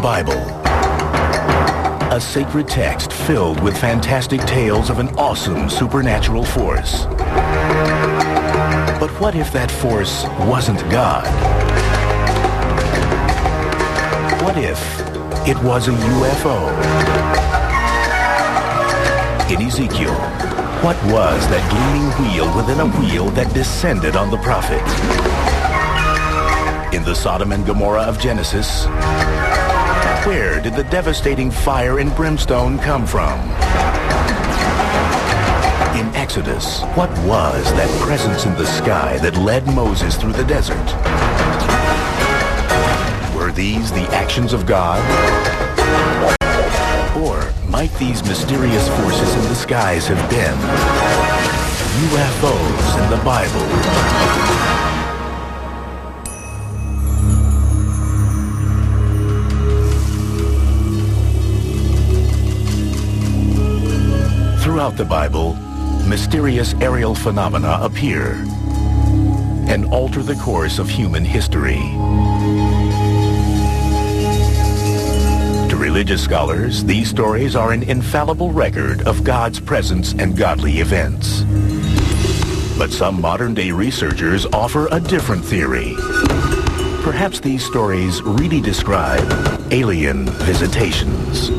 Bible. A sacred text filled with fantastic tales of an awesome supernatural force. But what if that force wasn't God? What if it was a UFO? In Ezekiel, what was that gleaming wheel within a wheel that descended on the prophet? In the Sodom and Gomorrah of Genesis, where did the devastating fire and brimstone come from? In Exodus, what was that presence in the sky that led Moses through the desert? Were these the actions of God? Or might these mysterious forces in the skies have been UFOs in the Bible? Throughout the Bible, mysterious aerial phenomena appear and alter the course of human history. To religious scholars, these stories are an infallible record of God's presence and godly events. But some modern-day researchers offer a different theory. Perhaps these stories really describe alien visitations.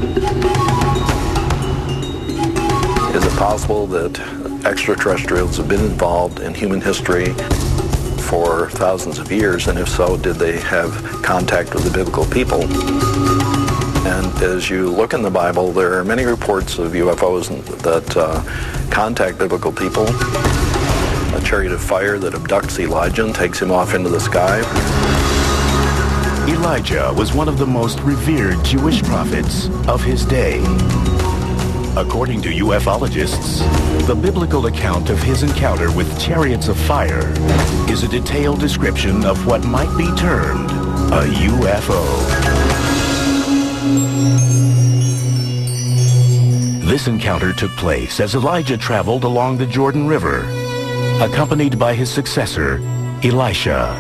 Is it possible that extraterrestrials have been involved in human history for thousands of years? And if so, did they have contact with the biblical people? And as you look in the Bible, there are many reports of UFOs that contact biblical people. A chariot of fire that abducts Elijah and takes him off into the sky. Elijah was one of the most revered Jewish prophets of his day. According to ufologists, the biblical account of his encounter with chariots of fire is a detailed description of what might be termed a UFO. This encounter took place as Elijah traveled along the Jordan River, accompanied by his successor, Elisha.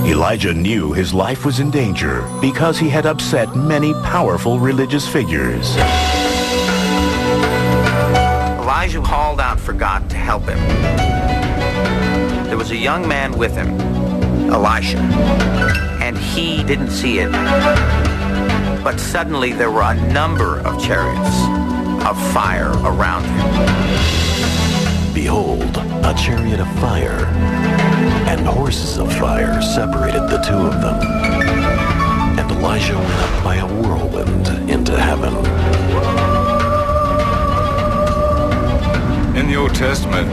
Elijah knew his life was in danger because he had upset many powerful religious figures. Elijah called out for God to help him. There was a young man with him, Elisha, and he didn't see it. But suddenly there were a number of chariots of fire around him. Behold, a chariot of fire and horses of fire separated the two of them. And Elijah went up by a whirlwind into heaven. In the Old Testament,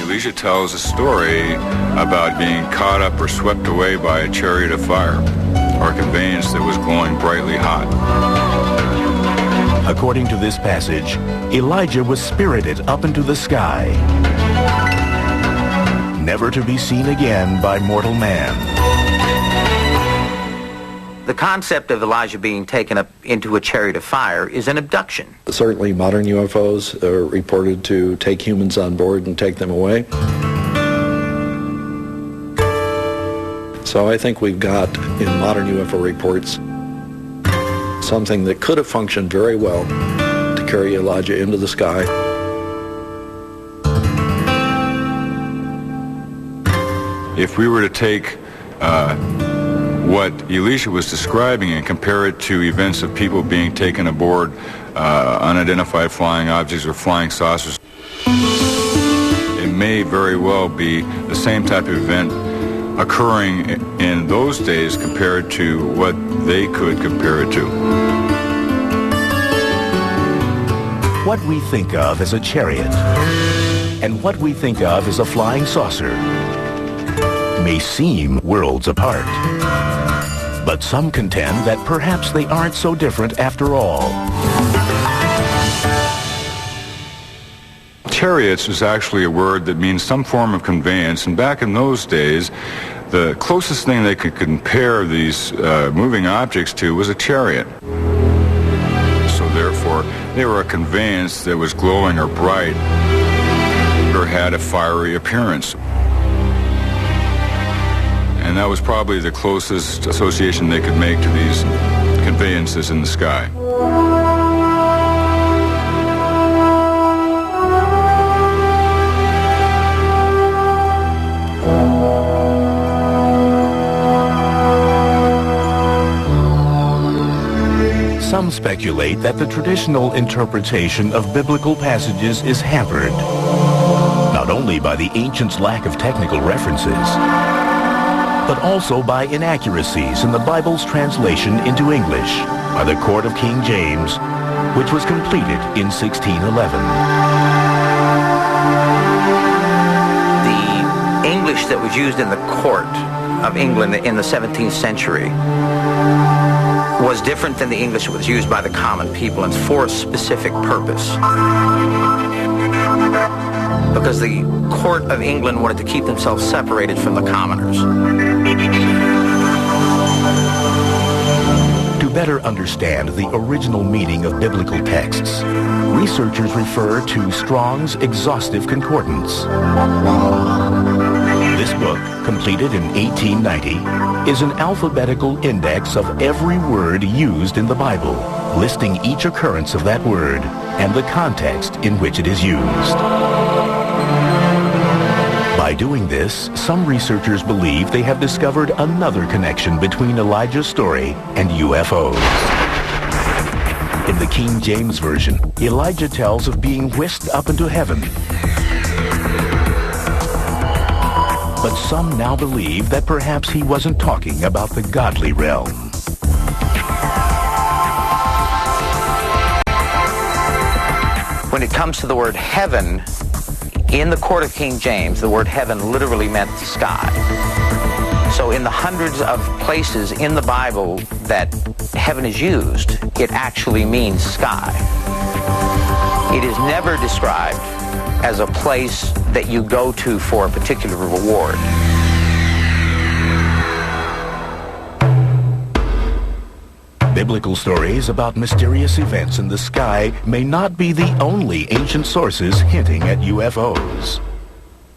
Elisha tells a story about being caught up or swept away by a chariot of fire, or a conveyance that was glowing brightly hot. According to this passage, Elijah was spirited up into the sky, never to be seen again by mortal man. The concept of Elijah being taken up into a chariot of fire is an abduction. Certainly modern UFOs are reported to take humans on board and take them away. So I think we've got in modern UFO reports something that could have functioned very well to carry Elijah into the sky. If we were to take what Elisha was describing and compare it to events of people being taken aboard unidentified flying objects or flying saucers, it may very well be the same type of event occurring in those days compared to what they could compare it to. What we think of as a chariot and what we think of as a flying saucer may seem worlds apart. But some contend that perhaps they aren't so different after all. Chariots is actually a word that means some form of conveyance, and back in those days, the closest thing they could compare these moving objects to was a chariot. So therefore, they were a conveyance that was glowing or bright or had a fiery appearance. And and that was probably the closest association they could make to these conveyances in the sky. Some speculate that the traditional interpretation of biblical passages is hampered, not only by the ancients' lack of technical references, but also by inaccuracies in the Bible's translation into English by the Court of King James, which was completed in 1611. The English that was used in the court of England in the 17th century was different than the English that was used by the common people, and for a specific purpose. Because the court of England wanted to keep themselves separated from the commoners. To better understand the original meaning of biblical texts, researchers refer to Strong's Exhaustive Concordance. This book, completed in 1890, is an alphabetical index of every word used in the Bible, listing each occurrence of that word and the context in which it is used. By doing this, some researchers believe they have discovered another connection between Elijah's story and UFOs. In the King James Version, Elijah tells of being whisked up into heaven. But some now believe that perhaps he wasn't talking about the godly realm. When it comes to the word heaven, in the Court of King James, the word heaven literally meant sky. So in the hundreds of places in the Bible that heaven is used, it actually means sky. It is never described as a place that you go to for a particular reward. Biblical stories about mysterious events in the sky may not be the only ancient sources hinting at UFOs.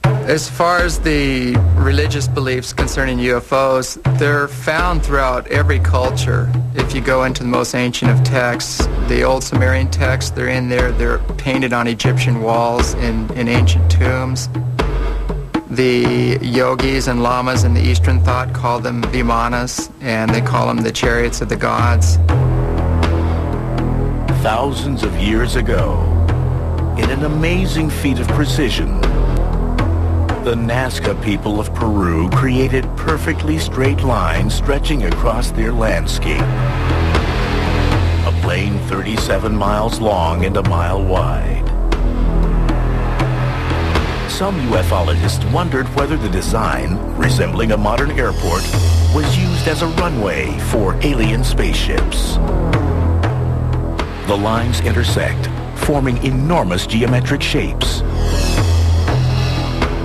As far as the religious beliefs concerning UFOs, they're found throughout every culture. If you go into the most ancient of texts, the old Sumerian texts, they're in there. They're painted on Egyptian walls in ancient tombs. The yogis and lamas in the Eastern thought call them vimanas, and they call them the chariots of the gods. Thousands of years ago, in an amazing feat of precision, the Nazca people of Peru created perfectly straight lines stretching across their landscape. A plain 37 miles long and a mile wide. Some ufologists wondered whether the design, resembling a modern airport, was used as a runway for alien spaceships. The lines intersect, forming enormous geometric shapes,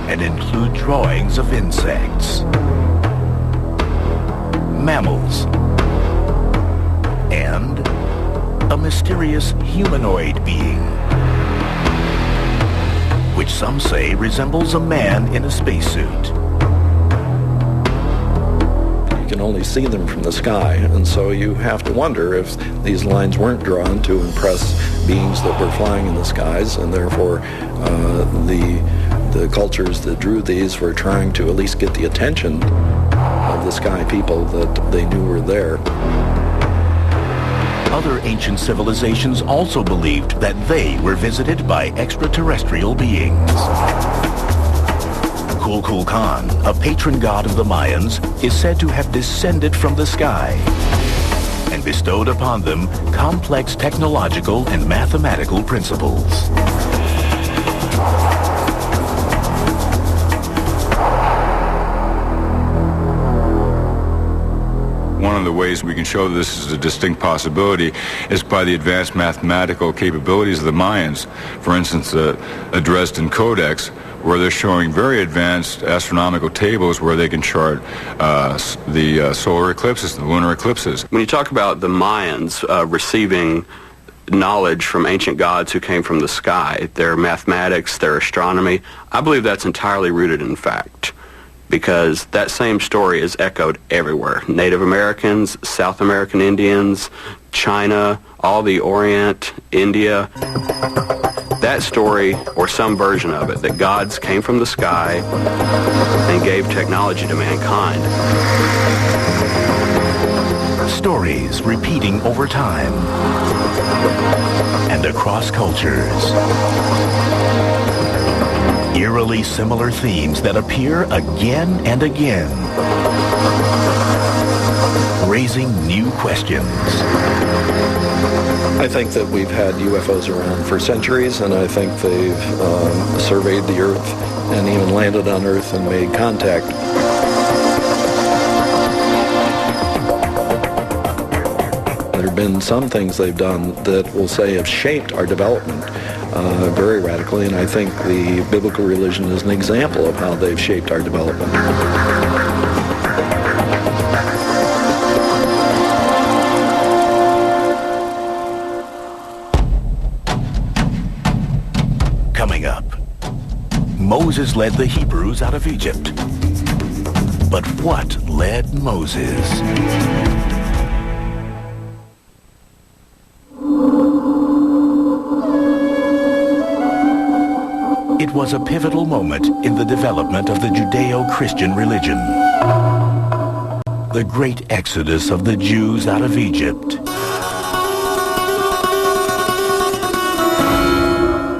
and include drawings of insects, mammals, and a mysterious humanoid being, which some say resembles a man in a spacesuit. You can only see them from the sky, and so you have to wonder if these lines weren't drawn to impress beings that were flying in the skies, and therefore the cultures that drew these were trying to at least get the attention of the sky people that they knew were there. Other ancient civilizations also believed that they were visited by extraterrestrial beings. Kukulkan, a patron god of the Mayans, is said to have descended from the sky and bestowed upon them complex technological and mathematical principles. One of the ways we can show this is a distinct possibility is by the advanced mathematical capabilities of the Mayans. For instance, the Dresden Codex, where they're showing very advanced astronomical tables where they can chart the solar eclipses, the lunar eclipses. When you talk about the Mayans receiving knowledge from ancient gods who came from the sky, their mathematics, their astronomy, I believe that's entirely rooted in fact. because that same story is echoed everywhere. Native Americans, South American Indians, China, all the Orient, India. That story, or some version of it, that gods came from the sky and gave technology to mankind. Stories repeating over time and across cultures. Eerily similar themes that appear again and again, raising new questions. I think that we've had UFOs around for centuries, and I think they've surveyed the Earth and even landed on Earth and made contact. There have been some things they've done that we'll say have shaped our development very radically, and I think the biblical religion is an example of how they've shaped our development. Coming up, Moses led the Hebrews out of Egypt. But what led Moses? It was a pivotal moment in the development of the Judeo-Christian religion. The great exodus of the Jews out of Egypt.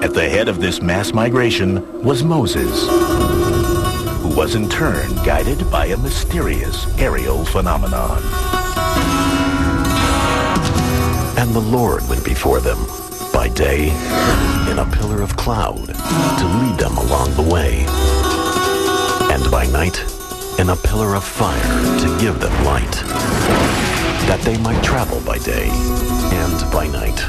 At the head of this mass migration was Moses, who was in turn guided by a mysterious aerial phenomenon. And the Lord went before them by day in a pillar of cloud to lead them along the way, and by night in a pillar of fire to give them light, that they might travel by day and by night.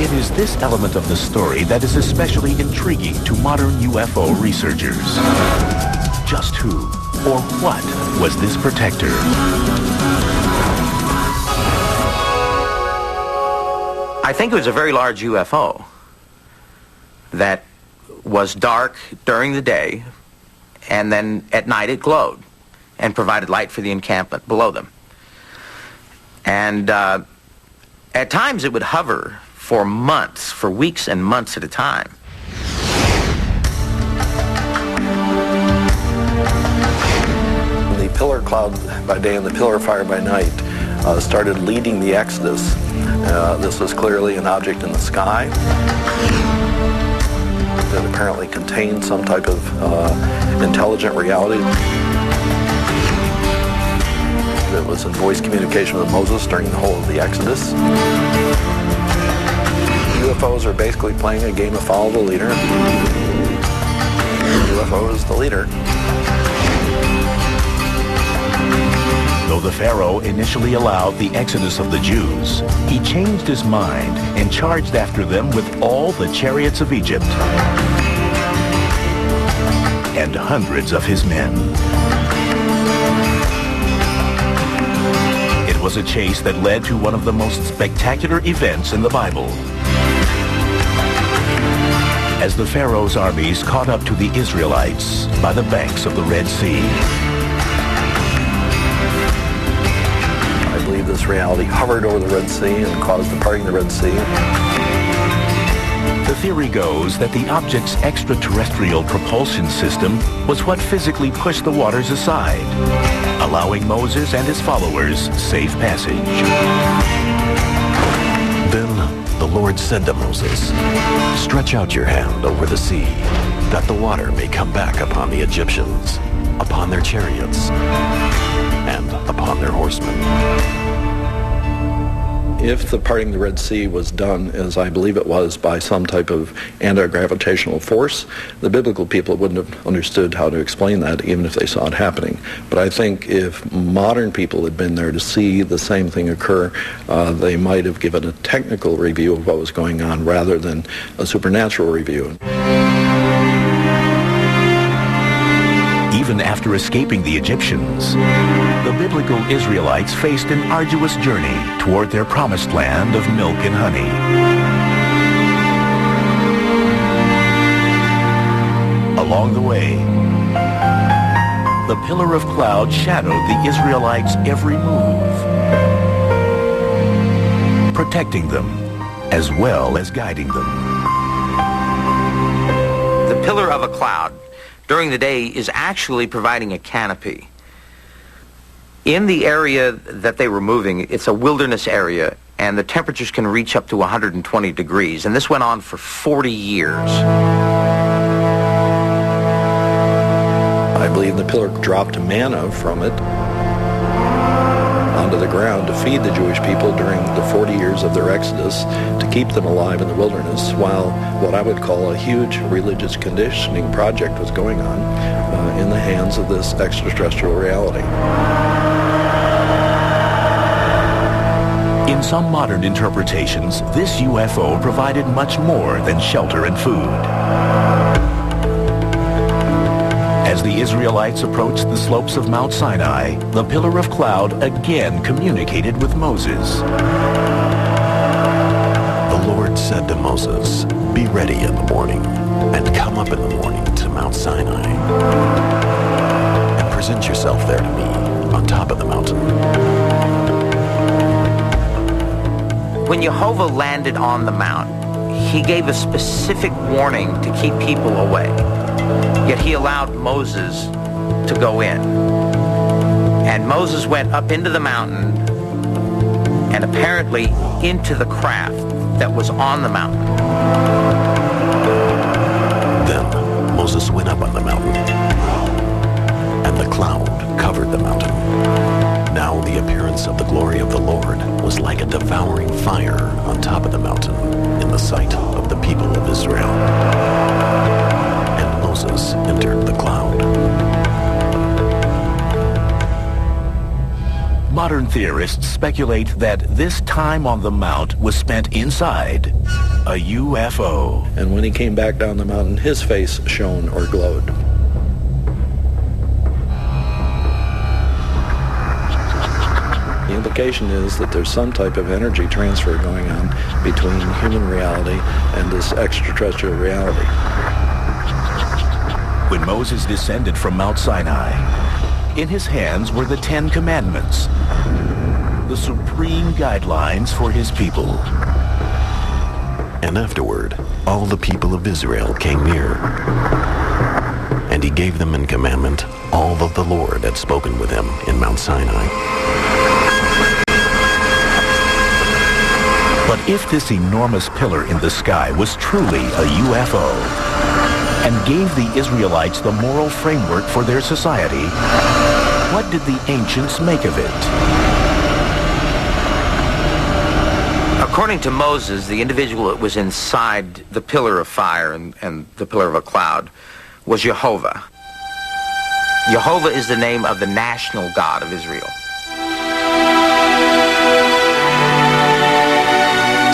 It is this element of the story that is especially intriguing to modern UFO researchers. Just who or what was this protector? I think it was a very large UFO that was dark during the day, and then at night it glowed and provided light for the encampment below them. And at times it would hover for months, for weeks and months at a time. The pillar cloud by day and the pillar of fire by night started leading the Exodus. This was clearly an object in the sky that apparently contained some type of intelligent reality. That was in voice communication with Moses during the whole of the Exodus. UFOs are basically playing a game of follow the leader. The UFO is the leader. Though the Pharaoh initially allowed the exodus of the Jews, he changed his mind and charged after them with all the chariots of Egypt and hundreds of his men. It was a chase that led to one of the most spectacular events in the Bible. As the Pharaoh's armies caught up to the Israelites by the banks of the Red Sea. I believe this reality hovered over the Red Sea and caused the parting of the Red Sea. The theory goes that the object's extraterrestrial propulsion system was what physically pushed the waters aside, allowing Moses and his followers safe passage. Then the Lord said to Moses, "Stretch out your hand over the sea, that the water may come back upon the Egyptians, upon their chariots, and upon their horsemen." If the parting of the Red Sea was done, as I believe it was, by some type of anti-gravitational force, the biblical people wouldn't have understood how to explain that, even if they saw it happening. But I think if modern people had been there to see the same thing occur, they might have given a technical review of what was going on rather than a supernatural review. Even after escaping the Egyptians, the biblical Israelites faced an arduous journey toward their promised land of milk and honey. Along the way, the pillar of cloud shadowed the Israelites' every move, protecting them as well as guiding them. The pillar of a cloud during the day is actually providing a canopy. In the area that they were moving, it's a wilderness area, and the temperatures can reach up to 120 degrees, and this went on for 40 years. I believe the pillar dropped manna from it onto the ground to feed the Jewish people during the 40 years of their exodus, to keep them alive in the wilderness, while what I would call a huge religious conditioning project was going on in the hands of this extraterrestrial reality. In some modern interpretations, this UFO provided much more than shelter and food. As the Israelites approached the slopes of Mount Sinai, the pillar of cloud again communicated with Moses. The Lord said to Moses, "Be ready in the morning, and come up in the morning to Mount Sinai, and present yourself there to me on top of the mountain." When Jehovah landed on the mount, he gave a specific warning to keep people away. Yet he allowed Moses to go in. And Moses went up into the mountain and apparently into the craft that was on the mountain. Then Moses went up on the mountain, and the cloud covered the mountain. Now the appearance of the glory of the Lord was like a devouring fire on top of the mountain in the sight of the people of Israel. And Moses entered the cloud. Modern theorists speculate that this time on the mount was spent inside a UFO. And when he came back down the mountain, his face shone or glowed. The implication is that there's some type of energy transfer going on between human reality and this extraterrestrial reality. When Moses descended from Mount Sinai, in his hands were the 10 Commandments, the supreme guidelines for his people. And afterward, all the people of Israel came near, and he gave them in commandment all that the Lord had spoken with him in Mount Sinai. But if this enormous pillar in the sky was truly a UFO and gave the Israelites the moral framework for their society, what did the ancients make of it? According to Moses, the individual that was inside the pillar of fire and the pillar of a cloud was Jehovah. Jehovah is the name of the national God of Israel.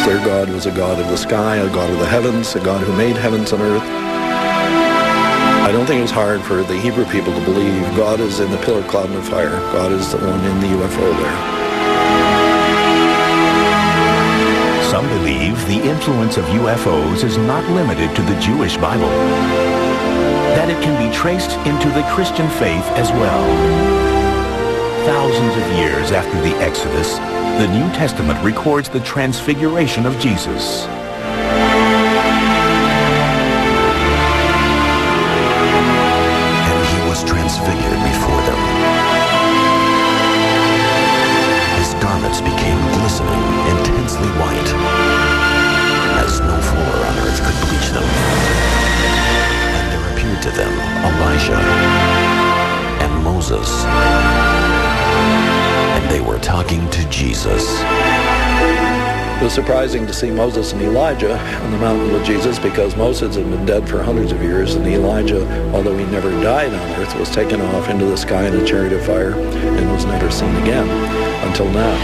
Their God was a God of the sky, a God of the heavens, a God who made heavens and earth. I don't think it was hard for the Hebrew people to believe God is in the pillar, cloud, and fire. God is the one in the UFO there. Some believe the influence of UFOs is not limited to the Jewish Bible, that it can be traced into the Christian faith as well. Thousands of years after the Exodus, the New Testament records the transfiguration of Jesus. And he was transfigured before them. His garments became glistening, intensely white, as no fuller on earth could bleach them. And there appeared to them Elijah and Moses, and they were talking to Jesus. It was surprising to see Moses and Elijah on the mountain with Jesus, because Moses had been dead for hundreds of years, and Elijah, although he never died on earth, was taken off into the sky in a chariot of fire and was never seen again until now.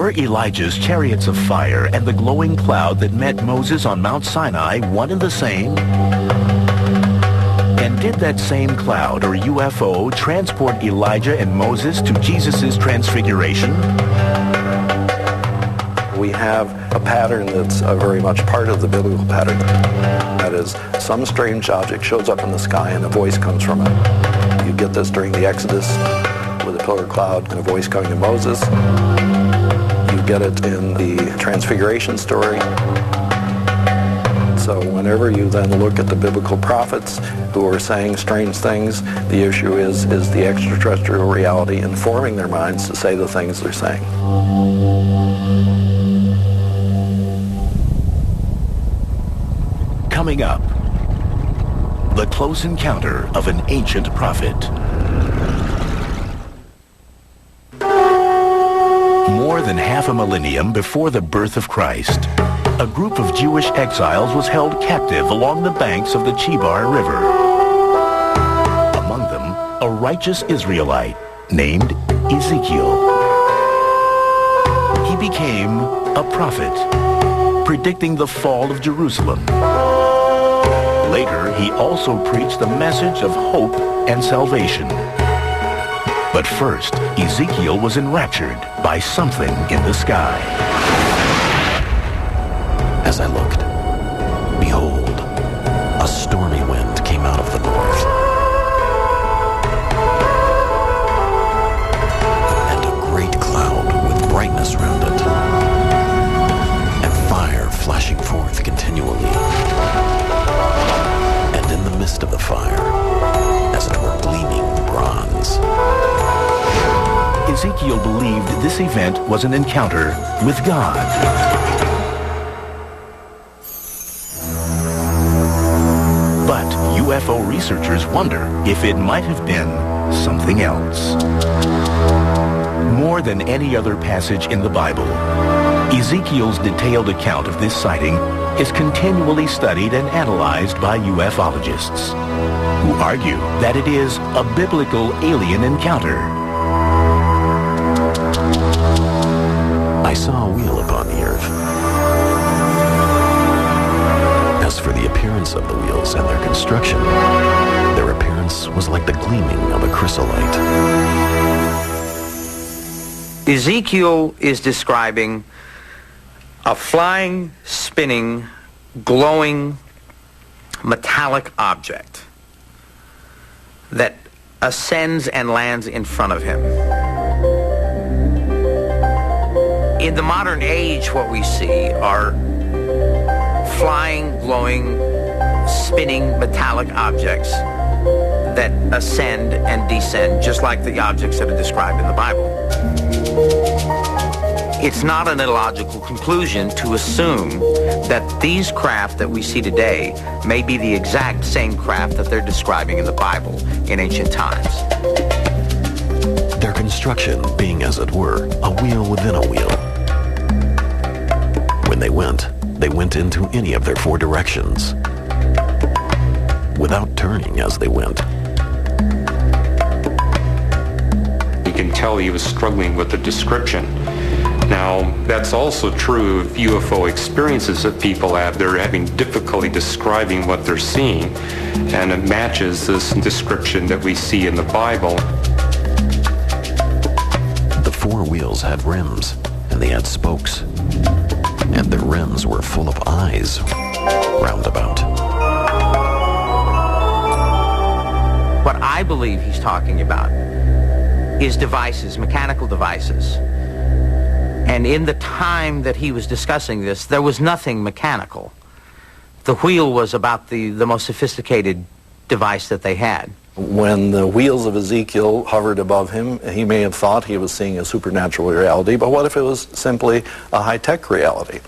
Were Elijah's chariots of fire and the glowing cloud that met Moses on Mount Sinai one and the same? And did that same cloud or UFO transport Elijah and Moses to Jesus' transfiguration? We have a pattern that's very much part of the biblical pattern. That is, some strange object shows up in the sky and a voice comes from it. You get this during the Exodus with a pillar of cloud and a voice coming to Moses. You get it in the Transfiguration story. So whenever you then look at the biblical prophets who are saying strange things, the issue is the extraterrestrial reality informing their minds to say the things they're saying. Coming up, the close encounter of an ancient prophet. More than half a millennium before the birth of Christ, a group of Jewish exiles was held captive along the banks of the Chebar River. Among them, a righteous Israelite named Ezekiel. He became a prophet, predicting the fall of Jerusalem. Later, he also preached the message of hope and salvation. But first, Ezekiel was enraptured by something in the sky. As I looked, behold, a stormy wind came out of the north. And a great cloud with brightness round it, and fire flashing forth continually. And in the midst of the fire, as it were gleaming bronze. Ezekiel believed this event was an encounter with God. But UFO researchers wonder if it might have been something else. More than any other passage in the Bible, Ezekiel's detailed account of this sighting is continually studied and analyzed by ufologists, who argue that it is a biblical alien encounter. I saw a wheel upon the earth. As for the appearance of the wheels and their construction, their appearance was like the gleaming of a chrysolite. Ezekiel is describing a flying, spinning, glowing, metallic object that ascends and lands in front of him. In the modern age, what we see are flying, glowing, spinning metallic objects that ascend and descend just like the objects that are described in the Bible. It's not an illogical conclusion to assume that these craft that we see today may be the exact same craft that they're describing in the Bible in ancient times. Their construction being, as it were, a wheel within a wheel. When they went into any of their four directions, without turning as they went. You can tell he was struggling with the description. Now, that's also true of UFO experiences that people have. They're having difficulty describing what they're seeing, and it matches this description that we see in the Bible. The four wheels had rims, and they had spokes, and their rims were full of eyes round about. What I believe he's talking about is devices, mechanical devices. And in the time that he was discussing this, there was nothing mechanical. The wheel was about the most sophisticated device that they had. When the wheels of Ezekiel hovered above him, he may have thought he was seeing a supernatural reality, but what if it was simply a high-tech reality?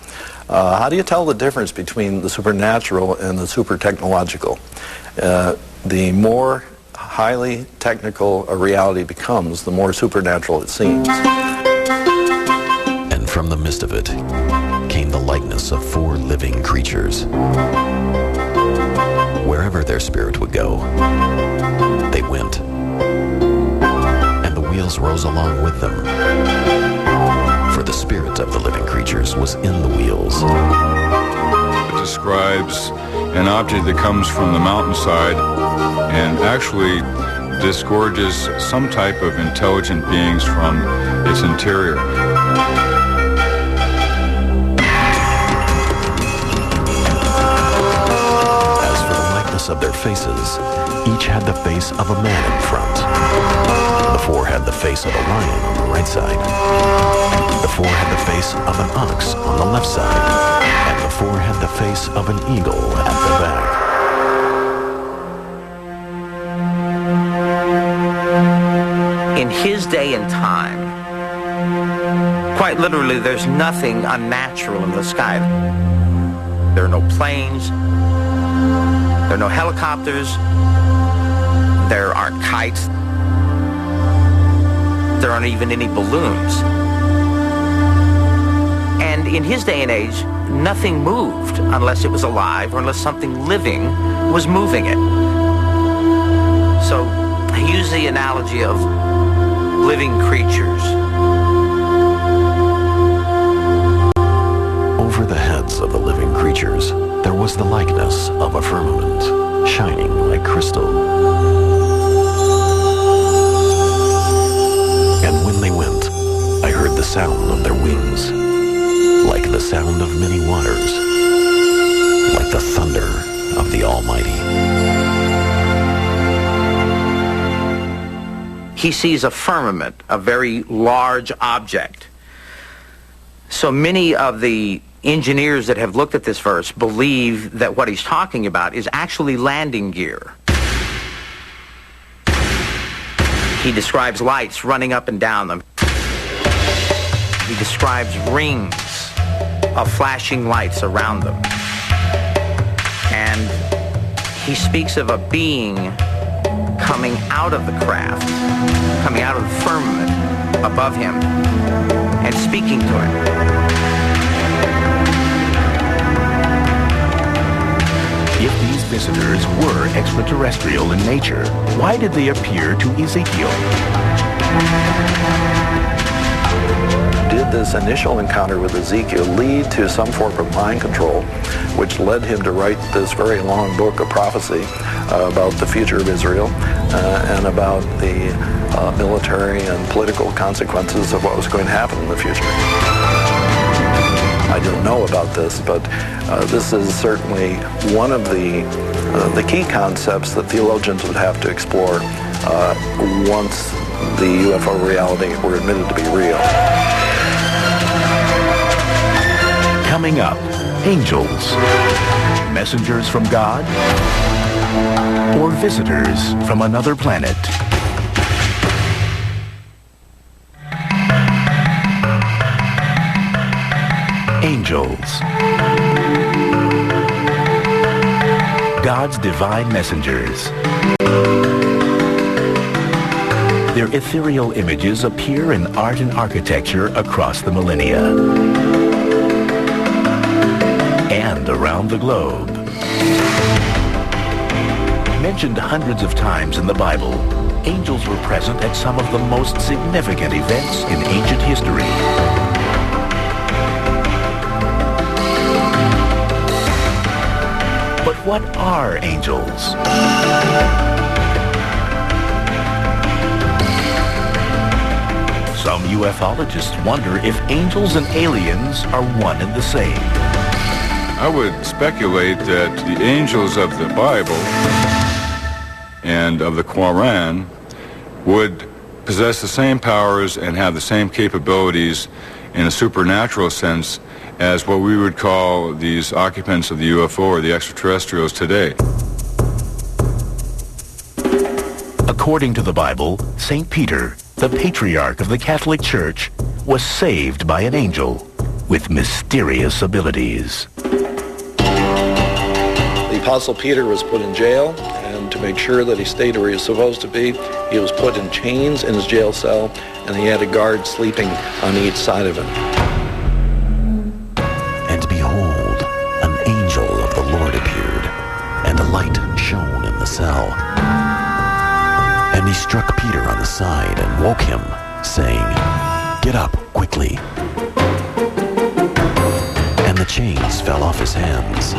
How do you tell the difference between the supernatural and the super-technological? The more highly technical a reality becomes, the more supernatural it seems. And from the midst of it came the likeness of four living creatures. Wherever their spirit would go, they went, and the wheels rose along with them. For the spirit of the living creatures was in the wheels. It describes an object that comes from the mountainside and actually disgorges some type of intelligent beings from its interior. As for the likeness of their faces, each had the face of a man in front. The four had the face of a lion on the right side. The four had the face of an ox on the left side. And the four had the face of an eagle at the back. In his day and time, quite literally, there's nothing unnatural in the sky. There are no planes. There are no helicopters. There aren't kites. There aren't even any balloons. And in his day and age, nothing moved unless it was alive or unless something living was moving it. So he used the analogy of living creatures. Over the heads of the living creatures, there was the likeness of a firmament, shining like crystal. And when they went, I heard the sound of their wings, like the sound of many waters, like the thunder of the Almighty. He sees a firmament, a very large object. So many of the engineers that have looked at this verse believe that what he's talking about is actually landing gear. He describes lights running up and down them. He describes rings of flashing lights around them. And he speaks of a being coming out of the craft, coming out of the firmament above him, and speaking to him. If these visitors were extraterrestrial in nature, why did they appear to Ezekiel? Did this initial encounter with Ezekiel lead to some form of mind control, which led him to write this very long book of prophecy about the future of Israel and about the military and political consequences of what was going to happen in the future? I don't know about this, but this is certainly one of the key concepts that theologians would have to explore once the UFO reality were admitted to be real. Coming up, angels, messengers from God, or visitors from another planet. Angels. God's divine messengers. Their ethereal images appear in art and architecture across the millennia and around the globe. Mentioned hundreds of times in the Bible, angels were present at some of the most significant events in ancient history. But what are angels? Some ufologists wonder if angels and aliens are one and the same. I would speculate that the angels of the Bible and of the Quran would possess the same powers and have the same capabilities in a supernatural sense as what we would call these occupants of the UFO or the extraterrestrials today. According to the Bible, St. Peter, the patriarch of the Catholic Church, was saved by an angel with mysterious abilities. The Apostle Peter was put in jail, and to make sure that he stayed where he was supposed to be, he was put in chains in his jail cell, and he had a guard sleeping on each side of him. And behold, an angel of the Lord appeared, and a light shone in the cell. And he struck Peter on the side and woke him, saying, "Get up quickly." chains fell off his hands.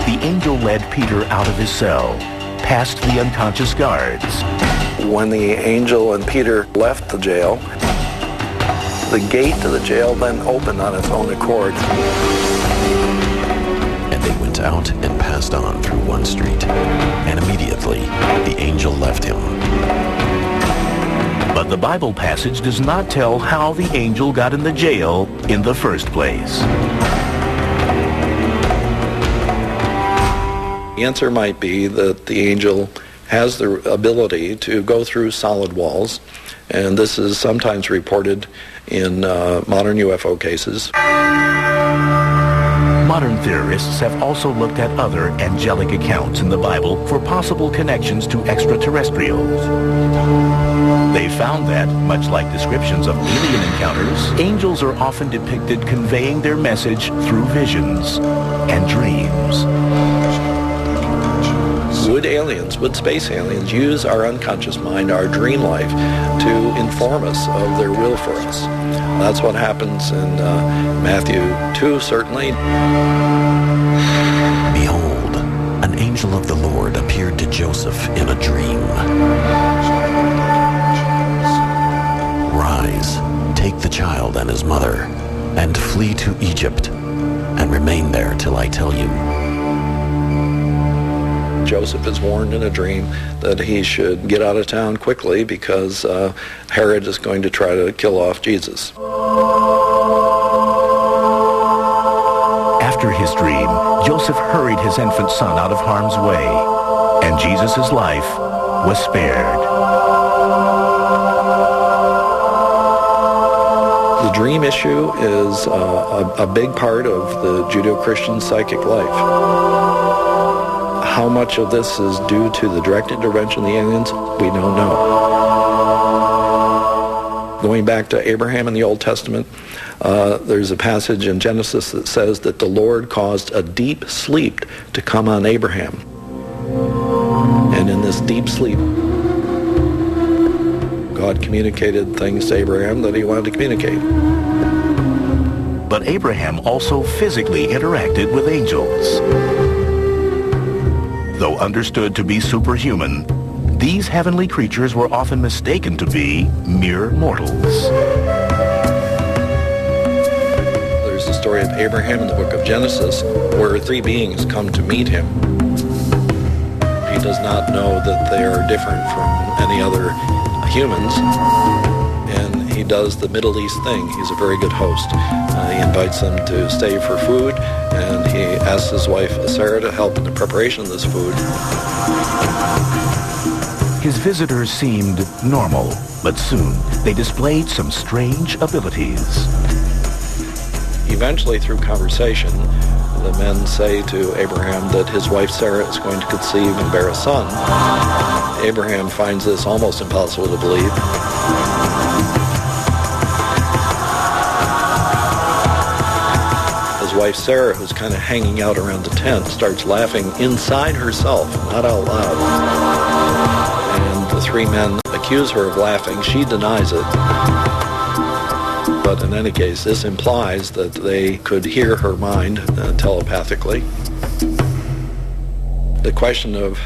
The angel led Peter out of his cell, past the unconscious guards. When the angel and Peter left the jail, the gate to the jail then opened on its own accord. And they went out and passed on through one street. And immediately, the angel left him. But the Bible passage does not tell how the angel got in the jail in the first place. The answer might be that the angel has the ability to go through solid walls, and this is sometimes reported in modern UFO cases. Modern theorists have also looked at other angelic accounts in the Bible for possible connections to extraterrestrials. They found that, much like descriptions of alien encounters, angels are often depicted conveying their message through visions and dreams. Would space aliens use our unconscious mind, our dream life, to inform us of their will for us? That's what happens in Matthew 2, certainly. Behold, an angel of the Lord appeared to Joseph in a dream. Rise, take the child and his mother, and flee to Egypt, and remain there till I tell you. Joseph is warned in a dream that he should get out of town quickly because Herod is going to try to kill off Jesus. After his dream, Joseph hurried his infant son out of harm's way, and Jesus' life was spared. The dream issue is a big part of the Judeo-Christian psychic life. How much of this is due to the direct intervention of the aliens, we don't know. Going back to Abraham in the Old Testament, there's a passage in Genesis that says that the Lord caused a deep sleep to come on Abraham. And in this deep sleep, God communicated things to Abraham that he wanted to communicate. But Abraham also physically interacted with angels. Though understood to be superhuman, these heavenly creatures were often mistaken to be mere mortals. There's the story of Abraham in the book of Genesis, where three beings come to meet him. He does not know that they are different from any other humans, and he does the Middle East thing. He's a very good host. He invites them to stay for food, and he asks his wife Sarah to help in the preparation of this food. His visitors seemed normal, but soon they displayed some strange abilities. Eventually, through conversation, the men say to Abraham that his wife Sarah is going to conceive and bear a son. Abraham finds this almost impossible to believe. His wife Sarah, who's kind of hanging out around the tent, starts laughing inside herself, not out loud. And the three men accuse her of laughing. She denies it. But in any case, this implies that they could hear her mind telepathically. The question of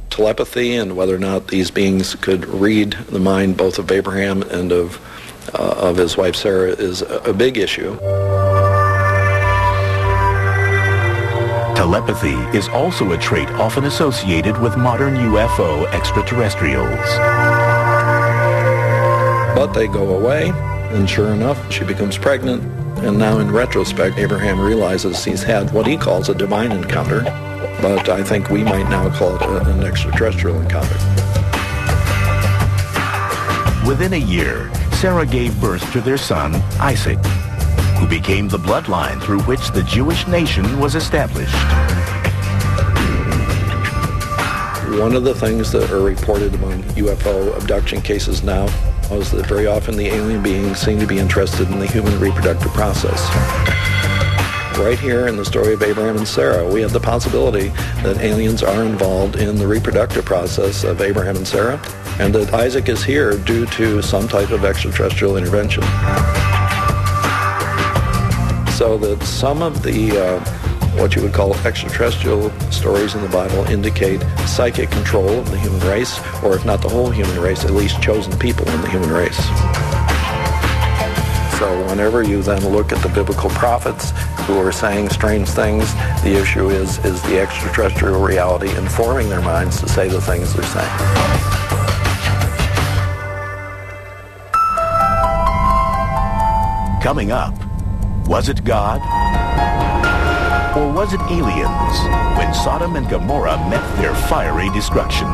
telepathy and whether or not these beings could read the mind both of Abraham and of his wife Sarah is a big issue. Telepathy is also a trait often associated with modern UFO extraterrestrials. But they go away, and sure enough, she becomes pregnant, and now in retrospect, Abraham realizes he's had what he calls a divine encounter, but I think we might now call it an extraterrestrial encounter. Within a year, Sarah gave birth to their son, Isaac, who became the bloodline through which the Jewish nation was established. One of the things that are reported among UFO abduction cases now is that very often the alien beings seem to be interested in the human reproductive process. Right here in the story of Abraham and Sarah, we have the possibility that aliens are involved in the reproductive process of Abraham and Sarah, and that Isaac is here due to some type of extraterrestrial intervention. So that some of the what you would call extraterrestrial stories in the Bible indicate psychic control of the human race, or if not the whole human race, at least chosen people in the human race. So whenever you then look at the biblical prophets who are saying strange things, the issue is the extraterrestrial reality informing their minds to say the things they're saying. Coming up, was it God? Or was it aliens when Sodom and Gomorrah met their fiery destruction?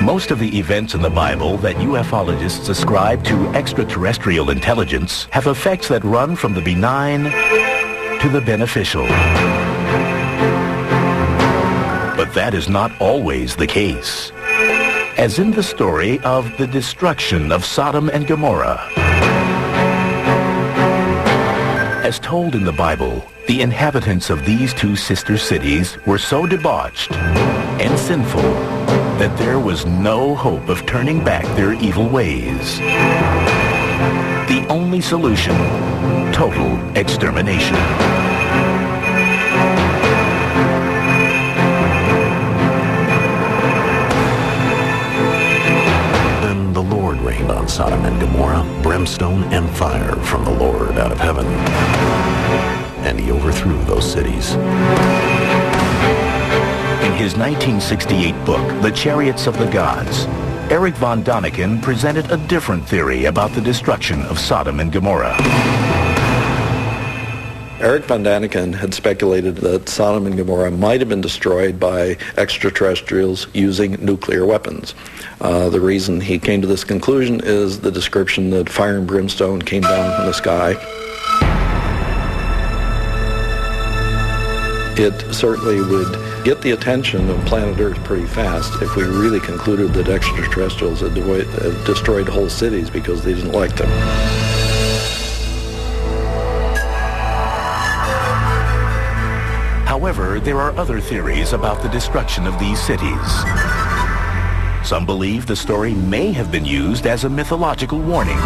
Most of the events in the Bible that ufologists ascribe to extraterrestrial intelligence have effects that run from the benign to the beneficial. But that is not always the case. As in the story of the destruction of Sodom and Gomorrah. As told in the Bible, the inhabitants of these two sister cities were so debauched and sinful that there was no hope of turning back their evil ways. The only solution, total extermination. Then the Lord rained on Sodom and Gomorrah brimstone and fire from the Lord out of heaven, and he overthrew those cities. In his 1968 book, The Chariots of the Gods, Eric von Däniken presented a different theory about the destruction of Sodom and Gomorrah. Eric von Däniken had speculated that Sodom and Gomorrah might have been destroyed by extraterrestrials using nuclear weapons. The reason he came to this conclusion is the description that fire and brimstone came down from the sky. It certainly would get the attention of planet Earth pretty fast if we really concluded that extraterrestrials had destroyed whole cities because they didn't like them. However, there are other theories about the destruction of these cities. Some believe the story may have been used as a mythological warning.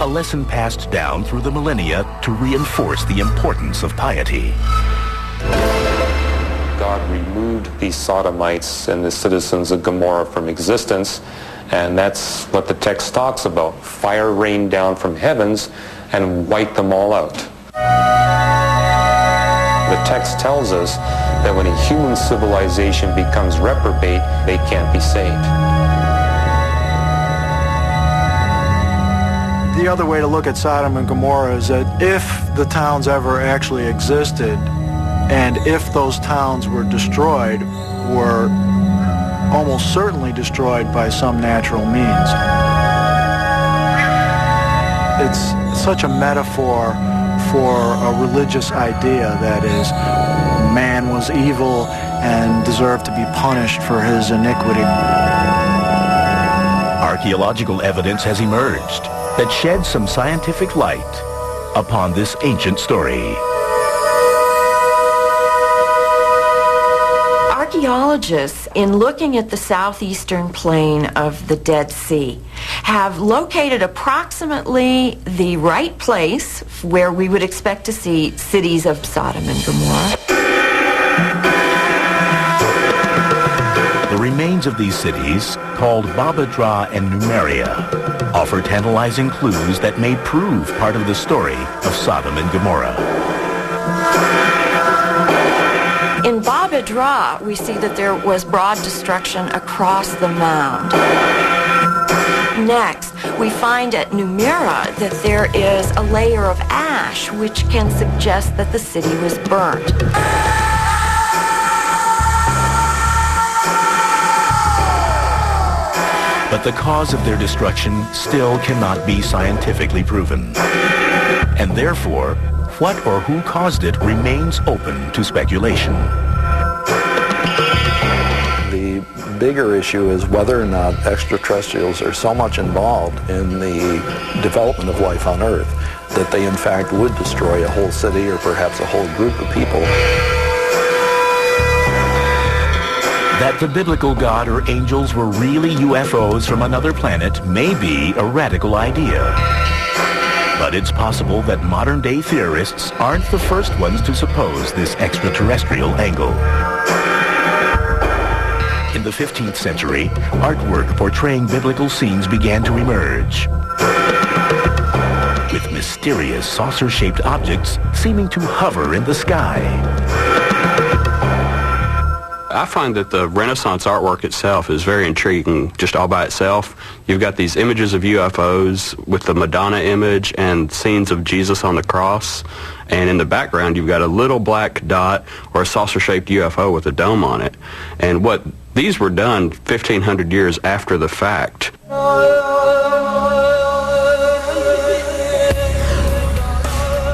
A lesson passed down through the millennia to reinforce the importance of piety. God removed the Sodomites and the citizens of Gomorrah from existence, and that's what the text talks about. Fire rained down from heavens and wiped them all out. The text tells us that when a human civilization becomes reprobate, they can't be saved. The other way to look at Sodom and Gomorrah is that if the towns ever actually existed, and if those towns were destroyed, were almost certainly destroyed by some natural means. It's such a metaphor for a religious idea, that is, man was evil and deserved to be punished for his iniquity. Archaeological evidence has emerged that sheds some scientific light upon this ancient story. Archaeologists, in looking at the southeastern plain of the Dead Sea, have located approximately the right place where we would expect to see cities of Sodom and Gomorrah. The remains of these cities, called Babadra and Numeria, offer tantalizing clues that may prove part of the story of Sodom and Gomorrah. In Babadra, we see that there was broad destruction across the mound. Next, we find at Numeria that there is a layer of ash which can suggest that the city was burnt. But the cause of their destruction still cannot be scientifically proven. And therefore, what or who caused it remains open to speculation. The bigger issue is whether or not extraterrestrials are so much involved in the development of life on Earth that they in fact would destroy a whole city or perhaps a whole group of people. That the biblical God or angels were really UFOs from another planet may be a radical idea. But it's possible that modern-day theorists aren't the first ones to suppose this extraterrestrial angle. In the 15th century, artwork portraying biblical scenes began to emerge, with mysterious saucer-shaped objects seeming to hover in the sky. I find that the Renaissance artwork itself is very intriguing just all by itself. You've got these images of UFOs with the Madonna image and scenes of Jesus on the cross. And in the background, you've got a little black dot or a saucer-shaped UFO with a dome on it. And what these were done 1,500 years after the fact.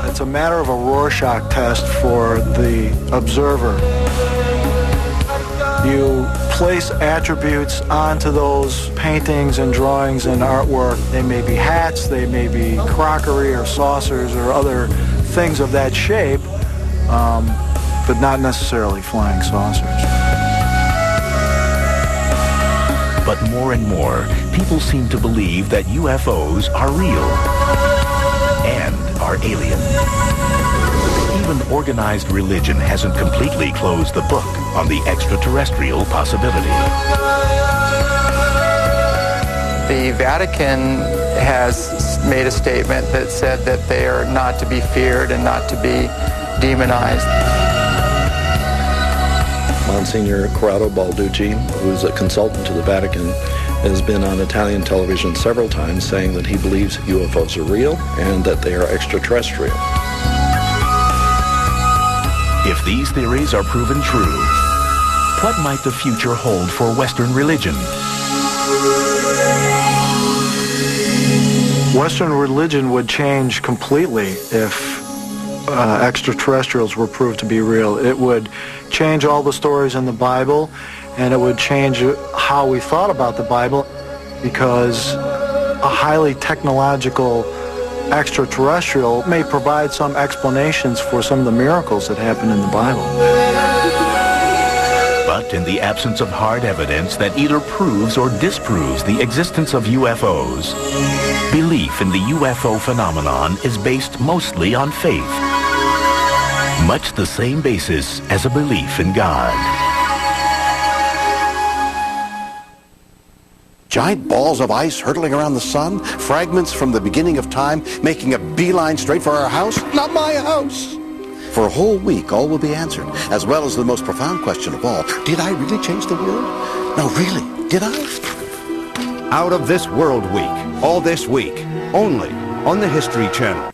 It's a matter of a Rorschach test for the observer. You place attributes onto those paintings and drawings and artwork. They may be hats, they may be crockery or saucers or other things of that shape, but not necessarily flying saucers. But more and more, people seem to believe that UFOs are real and are alien. Even organized religion hasn't completely closed the book on the extraterrestrial possibility. The Vatican has made a statement that said that they are not to be feared and not to be demonized. Monsignor Corrado Balducci, who's a consultant to the Vatican, has been on Italian television several times saying that he believes UFOs are real and that they are extraterrestrial. If these theories are proven true, what might the future hold for Western religion? Western religion would change completely if extraterrestrials were proved to be real. It would change all the stories in the Bible, and it would change how we thought about the Bible, because a highly technological extraterrestrial may provide some explanations for some of the miracles that happen in the Bible. But in the absence of hard evidence that either proves or disproves the existence of UFOs, belief in the UFO phenomenon is based mostly on faith, much the same basis as a belief in God. Giant balls of ice hurtling around the sun, fragments from the beginning of time, making a beeline straight for our house? Not my house! For a whole week, all will be answered, as well as the most profound question of all. Did I really change the world? No, really, did I? Out of This World Week, all this week, only on the History Channel.